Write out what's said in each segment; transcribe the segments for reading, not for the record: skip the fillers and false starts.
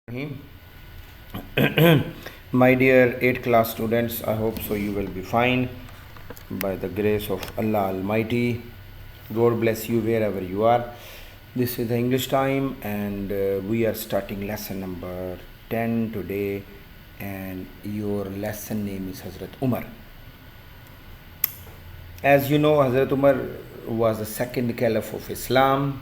Rahim. My dear 8th class students, I hope so you will be fine by the grace of Allah Almighty. God bless you wherever you are. This is the English time, and we are starting lesson number 10 today, and your lesson name is Hazrat Umar. As you know, Hazrat Umar was the second caliph of Islam,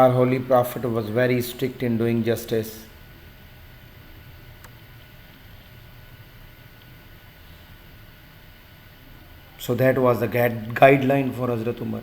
Our holy prophet was very strict in doing justice. So that was the guideline for Hazrat Umar.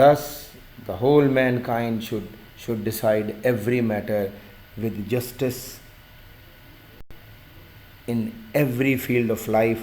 Thus the whole mankind should decide every matter with justice in every field of life.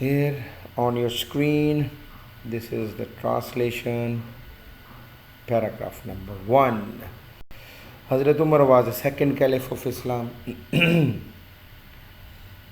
Here on your screen, this is the translation. Paragraph number 1. Hazrat Umar was the second caliph of Islam.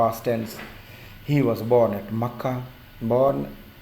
Past tense. He was born at Makkah. Born,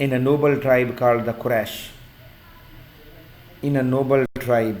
In a noble tribe called the Quraysh. In a noble tribe.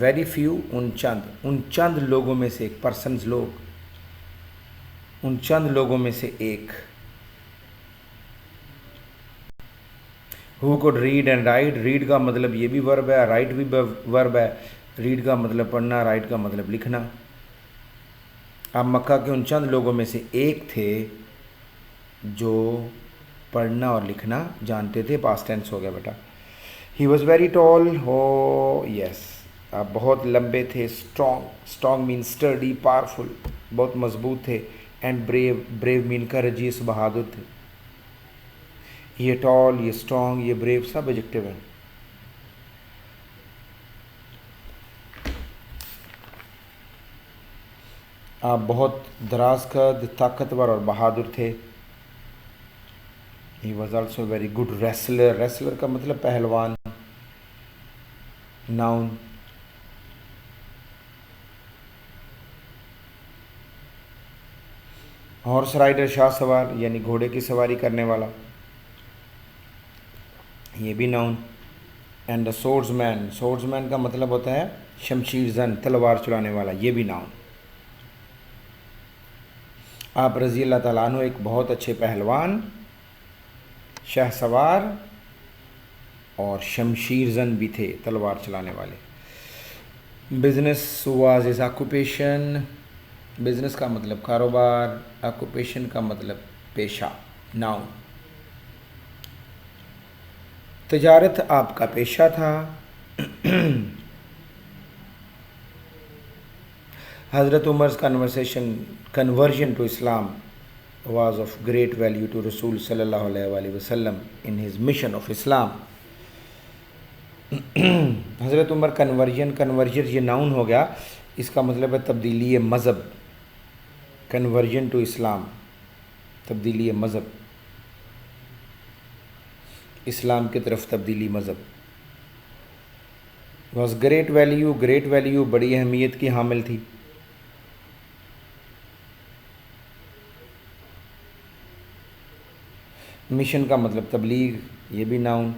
Very few, ان چند لوگوں میں سے ایک، persons لوگ، ان چند لوگوں میں سے ایک. ہو code red and right, red کا مطلب یہ بھی ورب ہے، رائٹ بھی ورب ہے. ریڈ کا مطلب پڑھنا، رائٹ کا مطلب لکھنا. اب مکہ کے ان چند لوگوں میں سے ایک تھے جو پڑھنا اور لکھنا جانتے تھے. پاسٹ ٹینس ہو گیا بیٹا. ہی واز ویری ٹال، ہو یس، آپ بہت لمبے تھے. اسٹرانگ مین اسٹرڈی، پاورفل بہت مضبوط تھے. اینڈ بریو، بریو مین کرجیس بہادر تھے. یہ ٹال، یہ اسٹرانگ، یہ بریو سب ایڈجیکٹو ہیں. آپ بہت دراز قد، طاقتور اور بہادر تھے. He was also very good wrestler, wrestler کا مطلب پہلوان. ناؤن. ہارس رائڈر، شاہ سوار یعنی گھوڑے کی سواری کرنے والا، یہ بھی ناؤن. اینڈ دا سورڈز مین، سورڈز مین کا مطلب ہوتا ہے شمشیر زن، تلوار چلانے والا، یہ بھی ناؤن. آپ رضی اللہ تعالیٰ عنہ ایک بہت اچھے پہلوان، شاہ سوار اور شمشیر زن بھی تھے، تلوار چلانے والے. Business was his occupation, business کا مطلب کاروبار، آکوپیشن کا مطلب پیشہ، ناؤن. تجارت آپ کا پیشہ تھا. حضرت عمر's conversion to Islam was of great value to رسول صلی اللہ علیہ وسلم in his mission of Islam. حضرت عمر کنورژن یہ ناؤن ہو گیا، اس کا مطلب ہے تبدیلی مذہب. کنورژن ٹو اسلام، تبدیلی مذہب، اسلام کی طرف تبدیلی مذہب. Was great value, great value بڑی اہمیت کی حامل تھی. مشن کا مطلب تبلیغ، یہ بھی ناؤن.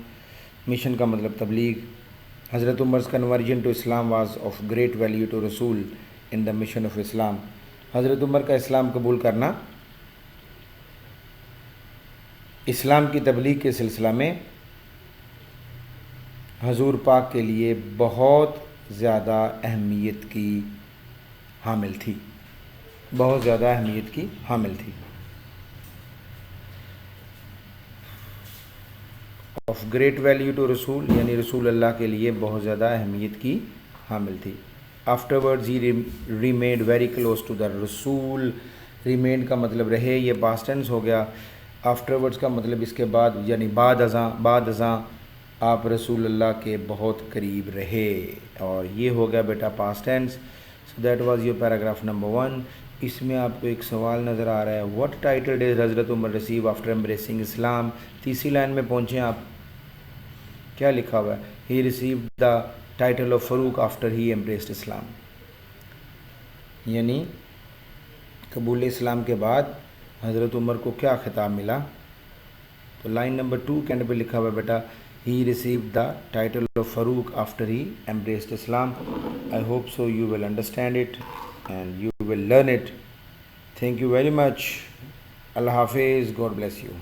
مشن کا مطلب تبلیغ. حضرت عمر's conversion to Islam was of great value to رسول in the mission of Islam. حضرت عمر کا اسلام قبول کرنا اسلام کی تبلیغ کے سلسلہ میں حضور پاک کے لیے بہت زیادہ اہمیت کی حامل تھی، بہت زیادہ اہمیت کی حامل تھی. آف گریٹ ویلیو ٹو رسول یعنی رسول اللہ کے لیے بہت زیادہ اہمیت کی حامل تھی. Afterwards he remained very close to the رسول. ریمیڈ کا مطلب رہے، یہ پاسٹ ٹینس ہو گیا. آفٹر ورڈز کا مطلب اس کے بعد، یعنی بعد ازاں آپ رسول اللہ کے بہت قریب رہے، اور یہ ہو گیا بیٹا past tense. So that was your paragraph number 1. اس میں آپ کو ایک سوال نظر آ رہا ہے، واٹ ٹائٹل ڈیز حضرت عمر ریسیو آفٹر ایمبریسنگ اسلام. تیسری لائن میں پہنچیں آپ، کیا لکھا ہوا ہے؟ He received the title of Farooq after he embraced Islam, یعنی قبول اسلام کے بعد حضرت عمر کو کیا خطاب ملا. تو لائن نمبر 2 کے اندر پہ لکھا ہوا ہے بیٹا، he received the title of Farooq after he embraced Islam. I hope so you will understand it and you will learn it. Thank you very much. اللہ حافظ. God bless you.